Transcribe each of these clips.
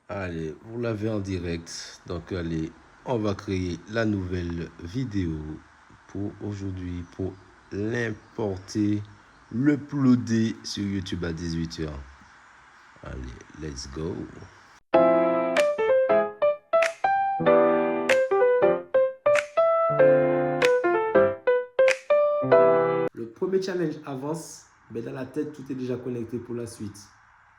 Allez, vous l'avez en direct. Donc, allez, on va créer la nouvelle vidéo pour aujourd'hui, pour l'importer, l'uploader sur YouTube à 18h. Allez, let's go. Le premier challenge avance, mais dans la tête, tout est déjà connecté pour la suite.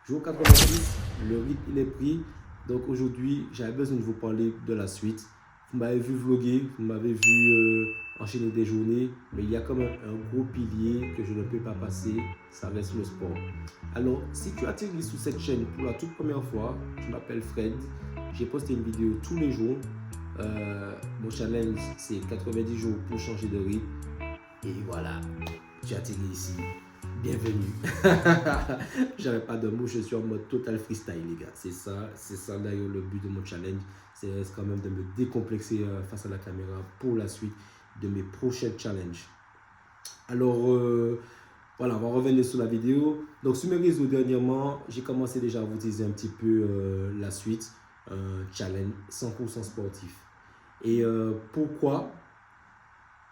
Jour 86, le rythme il est pris. Donc aujourd'hui, j'avais besoin de vous parler de la suite. Vous m'avez vu vlogger, vous m'avez vu enchaîner des journées, mais il y a quand même un gros pilier que je ne peux pas passer, ça reste le sport. Alors, si tu atterris sur cette chaîne pour la toute première fois, je m'appelle Fred, j'ai posté une vidéo tous les jours. Mon challenge, c'est 90 jours pour changer de rythme. Et voilà, tu atterris ici. Bienvenue. J'avais pas de mots, je suis en mode total freestyle, les gars. C'est ça d'ailleurs le but de mon challenge. C'est quand même de me décomplexer face à la caméra pour la suite de mes prochains challenges. Alors, voilà, on va revenir sur la vidéo. Donc, sur mes réseaux dernièrement, j'ai commencé déjà à vous teaser un petit peu la suite. Challenge 100% sportif. Et pourquoi?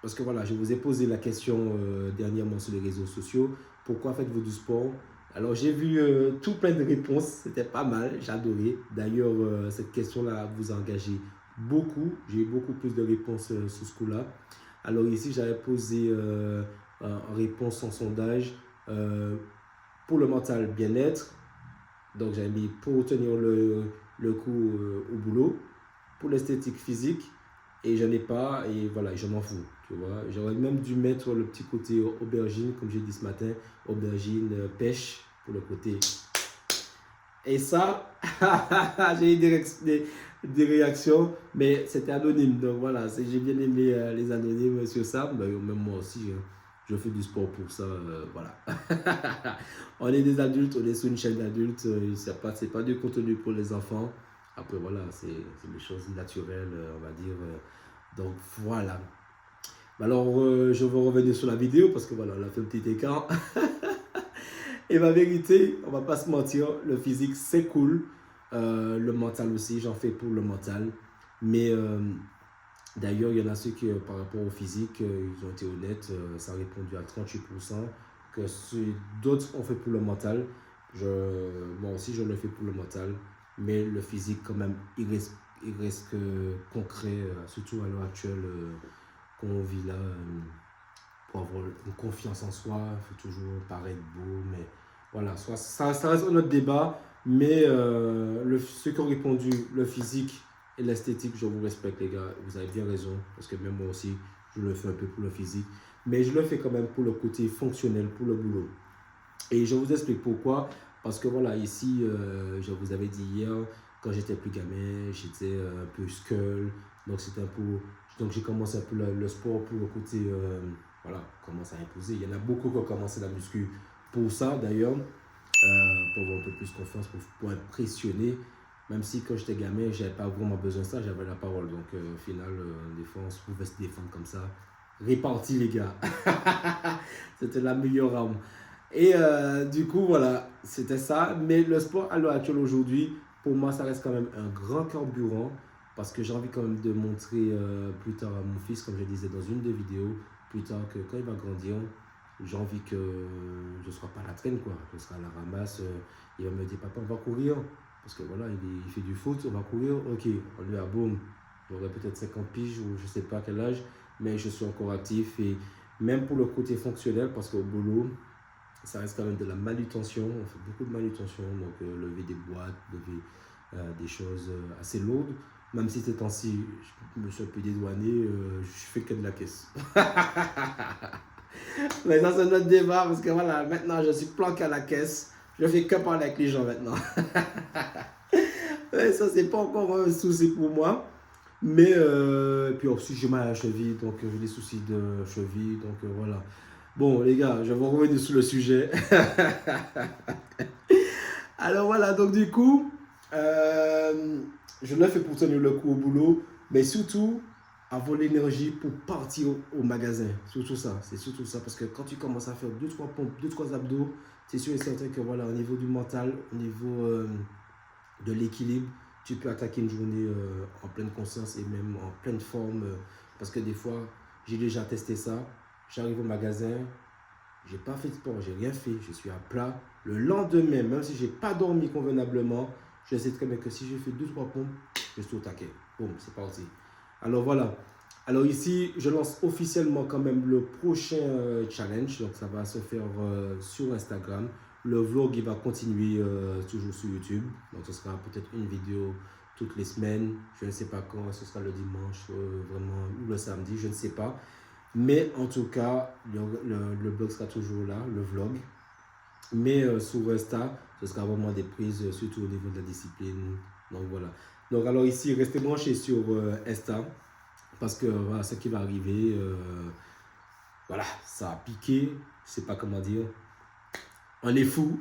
Parce que voilà, je vous ai posé la question dernièrement sur les réseaux sociaux. Pourquoi faites-vous du sport? Alors j'ai vu tout plein de réponses. C'était pas mal, j'ai adoré. D'ailleurs, cette question-là vous a engagé beaucoup. J'ai eu beaucoup plus de réponses sur ce coup-là. Alors ici, j'avais posé en réponse en sondage pour le mental bien-être. Donc j'avais mis pour tenir le coup au boulot, pour l'esthétique physique, et j'en ai pas, et voilà, je m'en fous, tu vois. J'aurais même dû mettre le petit côté aubergine, comme j'ai dit ce matin, aubergine, pêche, pour le côté. Et ça, j'ai eu des réactions, mais c'était anonyme, donc voilà, j'ai bien aimé les anonymes sur ça, mais même moi aussi, je fais du sport pour ça, voilà. On est des adultes, on est sur une chaîne d'adultes, c'est pas du contenu pour les enfants. Après, voilà, c'est des choses naturelles, on va dire. Donc, voilà. Alors, je vais revenir sur la vidéo parce que voilà, on a fait un petit écart. Et ma vérité, on va pas se mentir, le physique, c'est cool. Le mental aussi, j'en fais pour le mental. Mais d'ailleurs, il y en a ceux qui, par rapport au physique, ils ont été honnêtes, ça a répondu à 38%, que d'autres ont fait pour le mental. Moi aussi, je le fais pour le mental, mais le physique, quand même, il reste concret, surtout à l'heure actuelle qu'on vit là. Pour avoir une confiance en soi, il faut toujours paraître beau, mais voilà, ça reste un autre débat, mais ceux qui ont répondu, le physique et l'esthétique, je vous respecte les gars, vous avez bien raison, parce que même moi aussi, je le fais un peu pour le physique, mais je le fais quand même pour le côté fonctionnel, pour le boulot. Et je vous explique pourquoi, parce que voilà, ici, je vous avais dit hier, quand j'étais plus gamin, j'étais un peu skull, donc c'était un peu, donc j'ai commencé un peu le sport pour le côté, voilà, commence à imposer. Il y en a beaucoup qui ont commencé la muscu pour ça d'ailleurs, pour avoir un peu plus confiance, pour impressionner. Même si quand j'étais gamin, j'avais pas vraiment besoin de ça, j'avais la parole. Donc au final, des fois, on se pouvait se défendre comme ça. Répartis les gars. C'était la meilleure arme. Et du coup, voilà, c'était ça. Mais le sport à l'heure actuelle aujourd'hui, pour moi, ça reste quand même un grand carburant. Parce que j'ai envie quand même de montrer plus tard à mon fils, comme je disais dans une des vidéos, plus tard que quand il va grandir, j'ai envie que je ne sois pas à la traîne, quoi. Je serai à la ramasse. Il va me dire, papa, on va courir. Parce que voilà, il fait du foot, on va courir. Ok, on lui a boum. J'aurai peut-être 50 piges ou je ne sais pas quel âge, mais je suis encore actif. Et même pour le côté fonctionnel, parce qu'au boulot, ça reste quand même de la manutention. On fait beaucoup de manutention, donc lever des boîtes, lever des choses assez lourdes. Même si ces temps-ci, je me suis un peu dédouané, je fais que de la caisse. Mais ça, c'est notre débat parce que voilà, maintenant je suis planqué à la caisse. Je fais que parler avec les gens maintenant. Mais ça, c'est pas encore un souci pour moi. Mais puis aussi, j'ai mal à la cheville, donc j'ai des soucis de cheville, donc voilà. Bon, les gars, je vais revenir sur le sujet. Alors voilà, donc du coup, je le fais pour tenir le coup au boulot, mais surtout avoir l'énergie pour partir au magasin. Surtout ça, c'est surtout ça. Parce que quand tu commences à faire 2-3 pompes, 2-3 abdos, c'est sûr et certain que voilà, au niveau du mental, au niveau de l'équilibre, tu peux attaquer une journée en pleine conscience et même en pleine forme. Parce que des fois, j'ai déjà testé ça. J'arrive au magasin, j'ai pas fait de sport, j'ai rien fait, je suis à plat. Le lendemain, même si j'ai pas dormi convenablement, je sais très bien que si je fais 2-3 pompes, je suis au taquet. Boum, c'est parti. Alors voilà. Alors ici, je lance officiellement quand même le prochain challenge. Donc ça va se faire sur Instagram. Le vlog, il va continuer toujours sur YouTube. Donc ce sera peut-être une vidéo toutes les semaines. Je ne sais pas quand, ce sera le dimanche, vraiment, ou le samedi, je ne sais pas. Mais en tout cas, le blog sera toujours là, le vlog. Mais sur Insta, ce sera vraiment des prises, surtout au niveau de la discipline. Donc voilà. Donc alors ici, restez branchés sur Insta. Parce que voilà, ce qui va arriver, voilà, ça a piqué. Je sais pas comment dire. On est fou.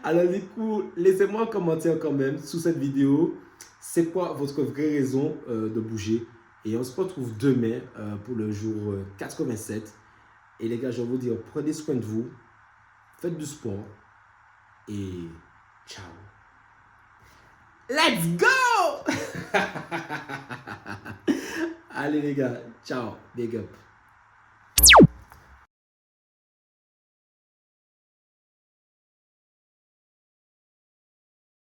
Alors du coup, laissez-moi un commentaire quand même sous cette vidéo. C'est quoi votre vraie raison de bouger? Et on se retrouve demain pour le jour 87. Et les gars, je vais vous dire, prenez soin de vous, faites du sport et ciao. Let's go! Allez les gars, ciao, big up.